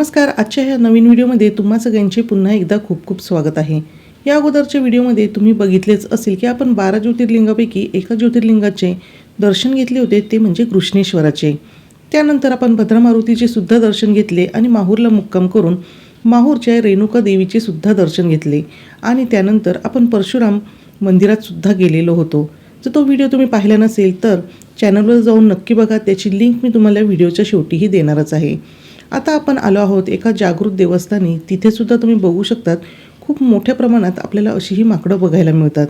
नमस्कार. आजच्या ह्या नवीन व्हिडिओमध्ये तुम्हा सगळ्यांचे पुन्हा एकदा खूप खूप स्वागत आहे. या अगोदरच्या व्हिडिओमध्ये तुम्ही बघितलेच असेल की आपण 12 ज्योतिर्लिंगापैकी एका ज्योतिर्लिंगाचे दर्शन घेतले होते, ते म्हणजे कृष्णेश्वराचे. त्यानंतर आपण भद्रमारुतीचे सुद्धा दर्शन घेतले आणि माहूरला मुक्काम करून माहूरच्या रेणुका देवीचे सुद्धा दर्शन घेतले आणि त्यानंतर आपण परशुराम मंदिरात सुद्धा गेलेलो होतो. जर तो व्हिडिओ तुम्ही पाहिला नसेल तर चॅनलवर जाऊन नक्की बघा, त्याची लिंक मी तुम्हाला व्हिडिओच्या शेवटीही देणारच आहे. आता आपण आलो आहोत एका जागृत देवस्थानी. तिथे सुद्धा तुम्ही बघू शकतात खूप मोठ्या प्रमाणात आपल्याला अशीही माकडं बघायला मिळतात.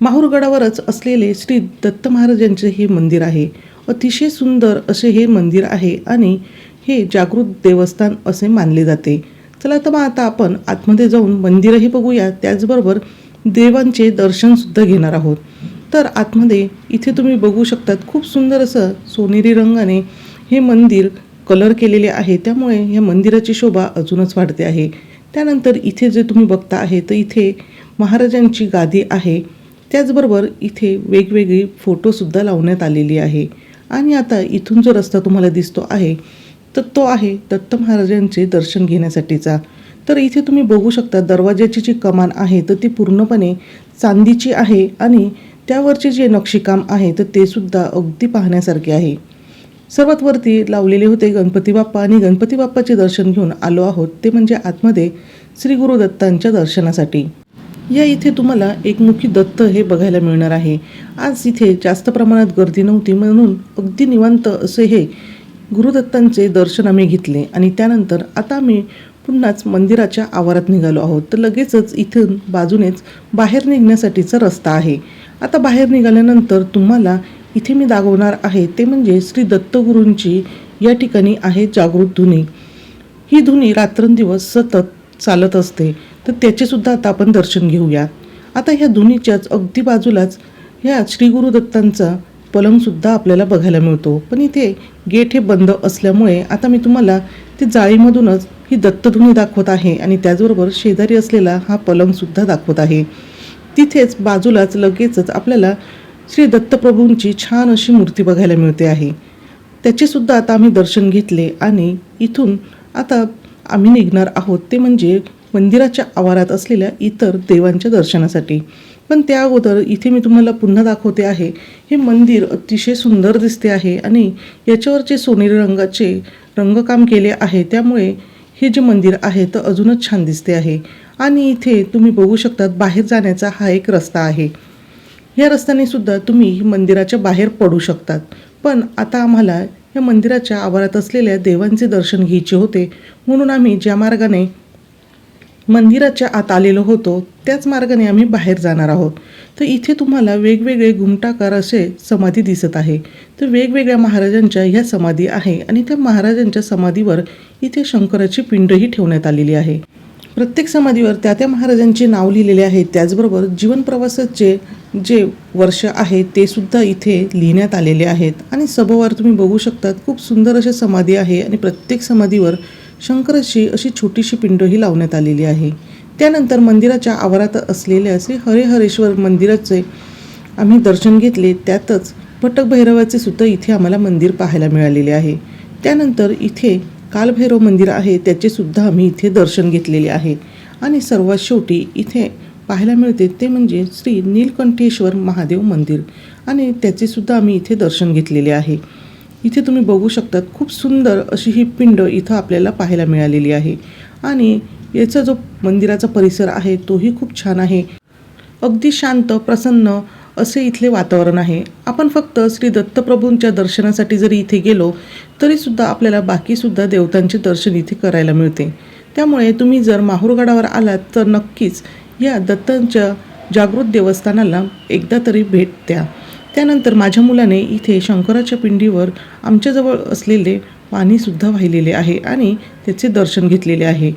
माहूरगडावरच असलेले श्री दत्त महाराजांचे हे मंदिर आहे. अतिशय सुंदर असे हे मंदिर आहे आणि हे जागृत देवस्थान असे मानले जाते. चला तर मग आता आपण आतमध्ये जाऊन मंदिरही बघूया, त्याचबरोबर देवांचे दर्शनसुद्धा घेणार आहोत. तर आतमध्ये इथे तुम्ही बघू शकतात खूप सुंदर असं सोनेरी रंगाने हे मंदिर कलर केलेले आहे, त्यामुळे या मंदिराची शोभा अजूनच वाढते आहे. त्यानंतर इथे जे तुम्ही बघता आहे तर इथे महाराजांची गादी आहे, त्याचबरोबर इथे वेगवेगळी फोटोसुद्धा लावण्यात आलेली आहे. आणि आता इथून जो रस्ता तुम्हाला दिसतो आहे तर तो आहे दत्त महाराजांचे दर्शन घेण्यासाठीचा. तर इथे तुम्ही बघू शकता दरवाजाची जी कमान आहे तर ती पूर्णपणे चांदीची आहे आणि त्यावरचे जे नक्षीकाम आहे तर ते सुद्धा अगदी पाहण्यासारखे आहे. सर्वात वरती लावलेले होते गणपती बाप्पा आणि गणपती बाप्पाचे दर्शन घेऊन आलो आहोत, ते म्हणजे आतमध्ये श्री गुरुदत्तांच्या दर्शनासाठी. या इथे तुम्हाला एकमुखी दत्त हे बघायला मिळणार आहे. आज इथे जास्त प्रमाणात गर्दी नव्हती म्हणून अगदी निवांत असे हे गुरुदत्तांचे दर्शन आम्ही घेतले आणि त्यानंतर आता आम्ही पुन्हाच मंदिराच्या आवारात निघालो आहोत. तर लगेचच इथून बाजूनेच बाहेर निघण्यासाठीचा रस्ता आहे. आता बाहेर निघाल्यानंतर तुम्हाला इथे मी दाखवणार आहे ते म्हणजे श्री दत्तगुरूंची या ठिकाणी आहे जागृत धुनी. ही धुनी रात्रंदिवस सतत चालत असते, तर त्याचेसुद्धा आता आपण दर्शन घेऊया. आता ह्या धुनीच्याच अगदी बाजूलाच ह्या श्री गुरुदत्तांचा पलंगसुद्धा आपल्याला बघायला मिळतो, पण इथे गेट हे बंद असल्यामुळे आता मी तुम्हाला ते जाळीमधूनच ही दत्तधुनी दाखवत आहे आणि त्याचबरोबर शेजारी असलेला हा पलंगसुद्धा दाखवत आहे. तिथेच बाजूलाच लगेचच आपल्याला श्री दत्तप्रभूंची छान अशी मूर्ती बघायला मिळते आहे. त्याचेसुद्धा आता आम्ही दर्शन घेतले आणि इथून आता आम्ही निघणार आहोत ते म्हणजे मंदिराच्या आवारात असलेल्या इतर देवांच्या दर्शनासाठी. पण त्या अगोदर इथे मी तुम्हाला पुन्हा दाखवते आहे हे मंदिर अतिशय सुंदर दिसते आहे आणि याच्यावरचे सोनेरी रंगाचे रंगकाम केले आहे, त्यामुळे हे जे मंदिर आहे तर अजूनच छान दिसते आहे. आणि इथे तुम्ही बघू शकतात बाहेर जाण्याचा हा एक रस्ता आहे. या रस्त्याने सुद्धा तुम्ही मंदिराच्या बाहेर पडू शकतात. पण आता आम्हाला या मंदिराच्या आवारात असलेल्या देवांचे दर्शन घ्यायचे होते म्हणून आम्ही ज्या मार्गाने मंदिराच्या आत आलेलो होतो त्याच मार्गाने आम्ही बाहेर जाणार आहोत. तर इथे तुम्हाला वेगवेगळे घुमटाकार असे समाधी दिसत आहे. तर वेगवेगळ्या महाराजांच्या ह्या समाधी आहे आणि त्या महाराजांच्या समाधीवर इथे शंकराची पिंडही ठेवण्यात आलेली आहे. प्रत्येक समाधीवर त्या महाराजांचे नाव लिहिलेले आहे, त्याचबरोबर जीवन प्रवासाचे जे वर्ष आहे ते सुद्धा इथे लिहिण्यात आलेले आहेत. आणि सभोवार तुम्ही बघू शकतात खूप सुंदर अशी समाधी आहे आणि प्रत्येक समाधीवर शंकराची अशी छोटीशी पिंडही लावण्यात आलेली आहे. त्यानंतर मंदिराच्या आवारात असलेल्या श्री हरेहरेश्वर मंदिराचे आम्ही दर्शन घेतले. त्यातच भटक भैरवाचे सुद्धा इथे आम्हाला मंदिर पाहायला मिळालेले आहे. त्यानंतर इथे कालभैरव मंदिर आहे, त्याचे सुद्धा आम्ही इथे दर्शन घेतलेले आहे. आणि सर्वात शेवटी इथे पाहायला मिळते ते म्हणजे श्री नीलकंठेश्वर महादेव मंदिर आणि त्याचे सुद्धा आम्ही इथे दर्शन घेतलेले आहे. इथे तुम्ही बघू शकतात खूप सुंदर अशी ही पिंड इथं आपल्याला पाहायला मिळालेली आहे. आणि याचा जो मंदिराचा परिसर आहे तोही खूप छान आहे. अगदी शांत प्रसन्न असे इथले वातावरण आहे. आपण फक्त श्री दत्तप्रभूंच्या दर्शनासाठी जरी इथे गेलो तरीसुद्धा आपल्याला बाकीसुद्धा देवतांचे दर्शन इथे करायला मिळते. त्यामुळे तुम्ही जर माहूरगडावर आलात तर नक्कीच या दत्तांच्या जागृत देवस्थानाला एकदा तरी भेट द्या. त्यानंतर माझ्या मुलाने इथे शंकराच्या पिंडीवर आमच्याजवळ असलेले पाणीसुद्धा वाहिलेले आहे आणि त्याचे दर्शन घेतलेले आहे.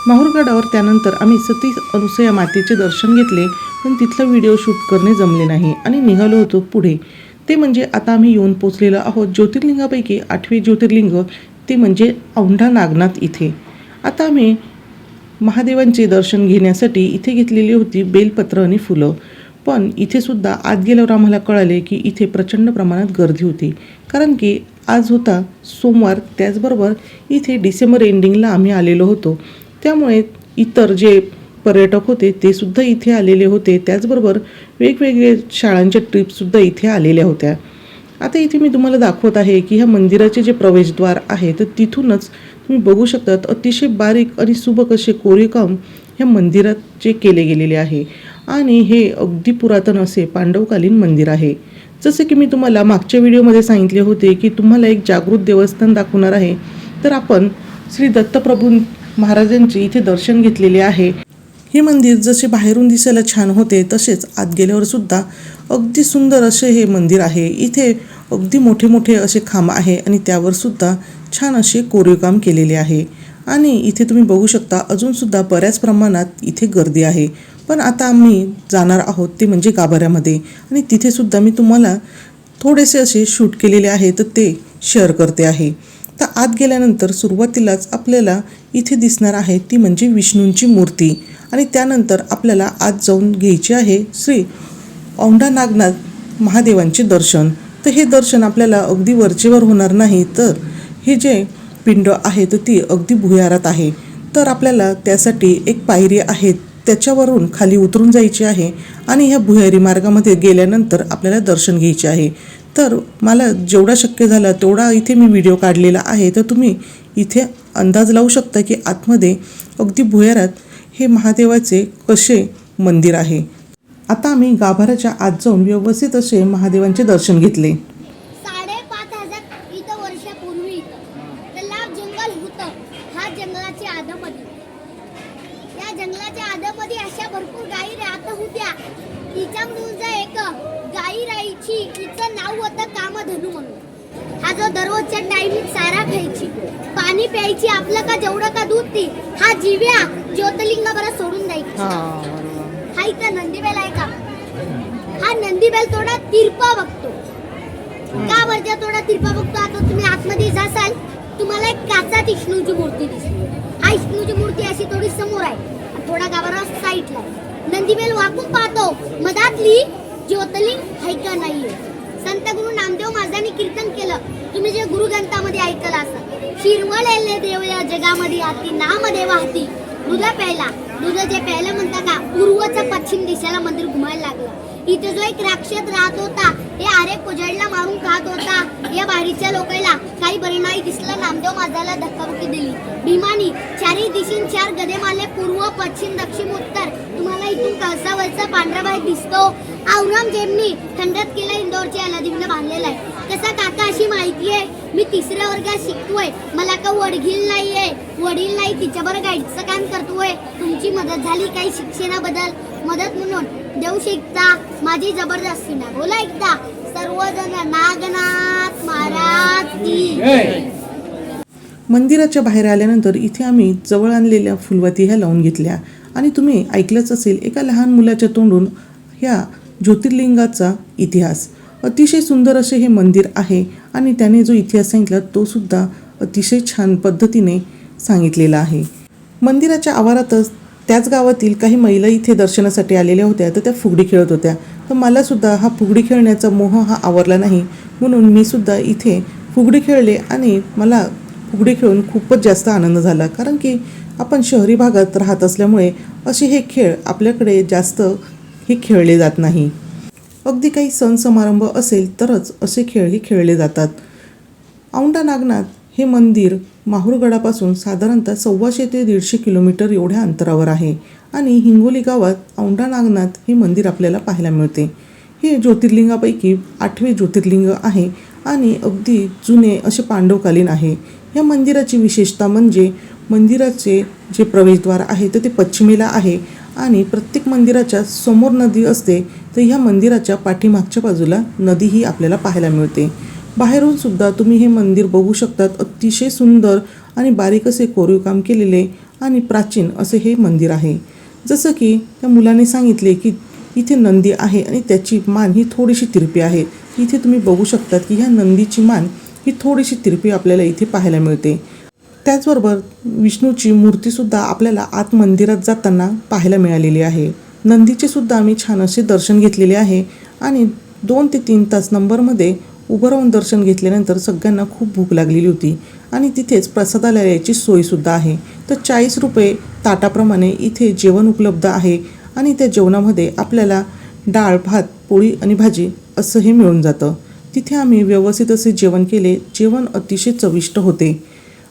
माहूरगडावर त्यानंतर आम्ही सती अनुसया मातेचे दर्शन घेतले, पण तिथला व्हिडिओ शूट करणे जमले नाही आणि निघालो होतो पुढे. ते म्हणजे आता आम्ही येऊन पोचलेलो आहोत ज्योतिर्लिंगापैकी 8वे ज्योतिर्लिंग, ते म्हणजे औंढा नागनाथ इथे. आता आम्ही महादेवांचे दर्शन घेण्यासाठी इथे घेतलेली होती बेलपत्र आणि फुलं. पण इथे सुद्धा आत गेल्यावर आम्हाला कळाले की इथे प्रचंड प्रमाणात गर्दी होती, कारण की आज होता सोमवार. त्याचबरोबर इथे डिसेंबर एंडिंगला आम्ही आलेलो होतो, त्यामुळे इतर जे पर्यटक होते ते सुद्धा इथे आलेले होते. त्याचबरोबर वेगवेगळे शाळांच्या ट्रिपसुद्धा इथे आलेल्या होत्या. आता इथे मी तुम्हाला दाखवत आहे की ह्या मंदिराचे जे प्रवेशद्वार आहे तर तिथूनच तुम्ही बघू शकतात अतिशय बारीक आणि सुबक असे कोरीवकाम ह्या मंदिरात जे केले गेलेले आहे. आणि हे अगदी पुरातन असे पांडवकालीन मंदिर आहे. जसे की मी तुम्हाला मागच्या व्हिडिओमध्ये सांगितले होते की तुम्हाला एक जागृत देवस्थान दाखवणार आहे, तर आपण श्री दत्तप्रभू महाराजांचे इथे दर्शन घेतलेले आहे. हे मंदिर जसे बाहेरून दिसायला छान होते तसेच आत गेल्यावर सुद्धा अगदी सुंदर असे हे मंदिर आहे. इथे अगदी मोठे मोठे असे खांब आहे आणि त्यावर सुद्धा छान असे कोरीवकाम केलेले आहे. आणि इथे तुम्ही बघू शकता अजूनसुद्धा बऱ्याच प्रमाणात इथे गर्दी आहे. पण आता आम्ही जाणार आहोत ते म्हणजे गाभाऱ्यामध्ये, आणि तिथे सुद्धा मी तुम्हाला थोडेसे असे शूट केलेले आहे तर ते शेअर करते आहे. तर आत गेल्यानंतर सुरुवातीलाच आपल्याला इथे दिसणार आहे ती म्हणजे विष्णूंची मूर्ती, आणि त्यानंतर आपल्याला आत जाऊन घ्यायचे आहे श्री औंढा नागनाथ महादेवांचे दर्शन. तर हे दर्शन आपल्याला अगदी वरचेवर होणार नाही, तर हे जे पिंड आहे तर ती अगदी भुयारात आहे. तर आपल्याला त्यासाठी एक पायरी आहे, त्याच्यावरून खाली उतरून जायचे आहे आणि ह्या भुयारी मार्गामध्ये गेल्यानंतर आपल्याला दर्शन घ्यायचे आहे. तर मला जेवढा शक्य झाला तेवढा इथे मी व्हिडिओ काढलेला आहे, तर तुम्ही इथे अंदाज लावू शकता की आतमध्ये अगदी भुयारात हे महादेवाचे कसे मंदिर आहे. आता आम्ही गाभाऱ्याच्या आत जाऊन व्यवस्थित असे महादेवांचे दर्शन घेतले. 5,500 इथं वर्षापूर्वी त्याला जंगल होतं. हा जंगलाच्या आधामध्ये, या जंगलाच्या आधामध्ये अशा भरपूर गायी राहत होत्या. तिच्यामधून एक गायी राहायची, तिचं नाव होतं कामधनु म्हणून. हा जो दररोजच्या टाइमिंग चारा खायची, पाणी प्यायची, आपलं का जेवढं का दूध ती, हा जिव्या ज्योतिर्लिंग बरं सोडून द्यायची. हा इथं नंदीबैल आहे का? हा नंदीबैल थोडा तिरपा बघतो. का बरं थोडा तिरपा बघतो? आता तुम्ही आतमध्ये जासाल, तुम्हाला एक काचात विष्णूची मूर्ती दिसते. हा विष्णूची मूर्ती अशी थोडी समोर आहे, थोडा गाभारा साईडला आहे. नंदीबैल वाकून पाहतो, मधातली ज्योतिर्लिंग आहे का नाहीये. संत गुरु नामदेव महाराजांनी कीर्तन केलं, तुम्ही जे गुरुग्रंथामध्ये ऐकलं असं, शिरवळलेले देव या जगामध्ये हाती, नामदेव हाती, दूध प्यायला. दूध जे प्यायला म्हणता का, पूर्वचं पश्चिम दिशेला मंदिर घुमायला लागलं. इथे जो एक राक्षस राहत होता, हे आरे कुजडला मारून खात होता. या बाहेरच्या लोकांना काही बरे नाही दिसलं, नामदेव महाराजाला धक्काबुक्की दिली. भीमानी चारही दिशेन 4 गदे मारले, पूर्व पश्चिम दक्षिण उत्तर. तुम्हाला इथून कळसावरचा पांढरा बाहेर दिसतो. औरंगजेबनी खंडात केला, इंदोरच्या नदीला बांधलेला आहे. कसा काका अशी माहिती आहे, मी 3ऱ्या वर्गात शिकतोय, मला का वडील नाहीये, वडील नाही, तिच्याबरोबर गाईडचं काम करतोय. तुमची मदत झाली काही शिक्षणाबद्दल, मदत म्हणून देऊ शकता, माझी जबरदस्ती ना. बोला एकदा सर्वजण नागनाथ महाराज की. मंदिराच्या बाहेर आल्यानंतर इथे आम्ही जवळ आणलेल्या फुलवाती ह्या लावून घेतल्या. आणि तुम्ही ऐकलंच असेल एका लहान मुलाच्या तोंडून ह्या ज्योतिर्लिंगाचा इतिहास. अतिशय सुंदर असे हे मंदिर आहे आणि त्याने जो इतिहास सांगितला तो सुद्धा अतिशय छान पद्धतीने सांगितलेला आहे. मंदिराच्या आवारातच त्याच गावातील काही महिला इथे दर्शनासाठी आलेल्या होत्या, तर त्या फुगडी खेळत होत्या. तर मला सुद्धा हा फुगडी खेळण्याचा मोह हा आवरला नाही, म्हणून मी सुद्धा इथे फुगडी खेळले आणि मला फुगडी खेळून खूपच जास्त आनंद झाला. कारण की आपण शहरी भागात राहत असल्यामुळे असे हे खेळ आपल्याकडे जास्त हे खेळले जात नाही. अगदी काही सण समारंभ असेल तरच असे खेळ हे खेळले जातात. औंढा नागनाथ हे मंदिर माहूरगडापासून साधारणतः 125 ते 150 किलोमीटर एवढ्या अंतरावर आहे आणि हिंगोली गावात औंढा नागनाथ हे मंदिर आपल्याला पाहायला मिळते. हे ज्योतिर्लिंगापैकी 8वे ज्योतिर्लिंग आहे आणि अगदी जुने असे पांडवकालीन आहे. या मंदिराची विशेषता म्हणजे मंदिराचे जे प्रवेशद्वार आहे तर ते पश्चिमेला आहे आणि प्रत्येक मंदिराच्या समोर नदी असते, तर ह्या मंदिराच्या पाठीमागच्या बाजूला नदीही आपल्याला पाहायला मिळते. बाहेरून सुद्धा तुम्ही हे मंदिर बघू शकतात. अतिशय सुंदर आणि बारीक असे कोरीवकाम केलेले आणि प्राचीन असे हे मंदिर आहे. जसं की त्या मुलाने सांगितले की इथे नंदी आहे आणि त्याची मान ही थोडीशी तिरपी आहे. इथे तुम्ही बघू शकतात की ह्या नंदीची मान ही थोडीशी तिरपी आपल्याला इथे पाहायला मिळते. त्याचबरोबर विष्णूची मूर्तीसुद्धा आपल्याला आत मंदिरात जाताना पाहायला मिळालेली आहे. नंदीचे सुद्धा आम्ही छान असे दर्शन घेतलेले आहे आणि 2 ते 3 तास नंबरमध्ये उभं राहून दर्शन घेतल्यानंतर सगळ्यांना खूप भूक लागलेली होती आणि तिथेच प्रसादालयाची सोयसुद्धा आहे. तर 40 रुपये ताटाप्रमाणे इथे जेवण उपलब्ध आहे आणि त्या जेवणामध्ये आपल्याला डाळ, भात, पोळी आणि भाजी असं हे मिळून जातं. तिथे आम्ही व्यवस्थित असे जेवण केले. जेवण अतिशय चविष्ट होते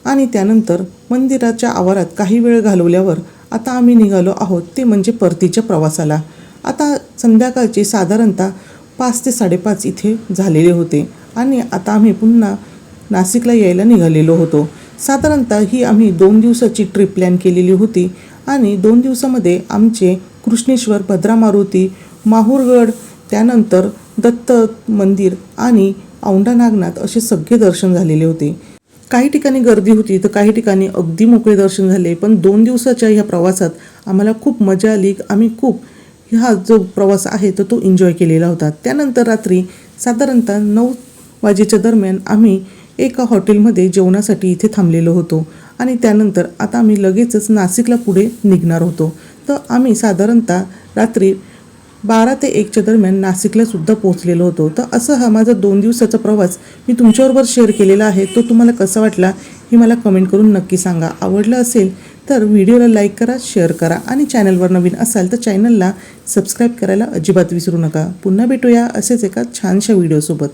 आणि त्यानंतर मंदिराच्या आवारात काही वेळ घालवल्यावर आता आम्ही निघालो आहोत ते म्हणजे परतीच्या प्रवासाला. आता संध्याकाळचे साधारणतः 5 ते 5:30 इथे झालेले होते आणि आता आम्ही पुन्हा नाशिकला यायला निघालेलो होतो. साधारणतः ही आम्ही 2 दिवसाची ट्रिप प्लॅन केलेली होती आणि 2 दिवसामध्ये आमचे कृष्णेश्वर, भद्रा मारुती, माहूरगड, त्यानंतर दत्त मंदिर आणि औंढा नागनाथ असे सगळे दर्शन झालेले होते. काही ठिकाणी गर्दी होती तर काही ठिकाणी अगदी मोकळे दर्शन झाले. पण 2 दिवसाच्या ह्या प्रवासात आम्हाला खूप मजा आली. आम्ही खूप हा जो प्रवास आहे तर तो एन्जॉय केलेला होता. त्यानंतर रात्री साधारणतः 9 वाजेच्या दरम्यान आम्ही एका हॉटेलमध्ये जेवणासाठी इथे थांबलेलो होतो आणि त्यानंतर आता आम्ही लगेचच नाशिकला पुढे निघणार होतो. तर आम्ही साधारणतः रात्री 12 ते 1च्या दरम्यान नाशिकला सुद्धा पोहोचलेलो होतो. तर असं हा माझा 2 दिवसाचा प्रवास मी तुमच्याबरोबर शेअर केलेला आहे. तो तुम्हाला कसा वाटला हे मला कमेंट करून नक्की सांगा. आवडलं असेल तर व्हिडिओला लाईक करा, शेअर करा आणि चॅनलवर नवीन असाल तर चॅनलला सबस्क्राईब करायला अजिबात विसरू नका. पुन्हा भेटूया असेच एका छानशा व्हिडिओसोबत.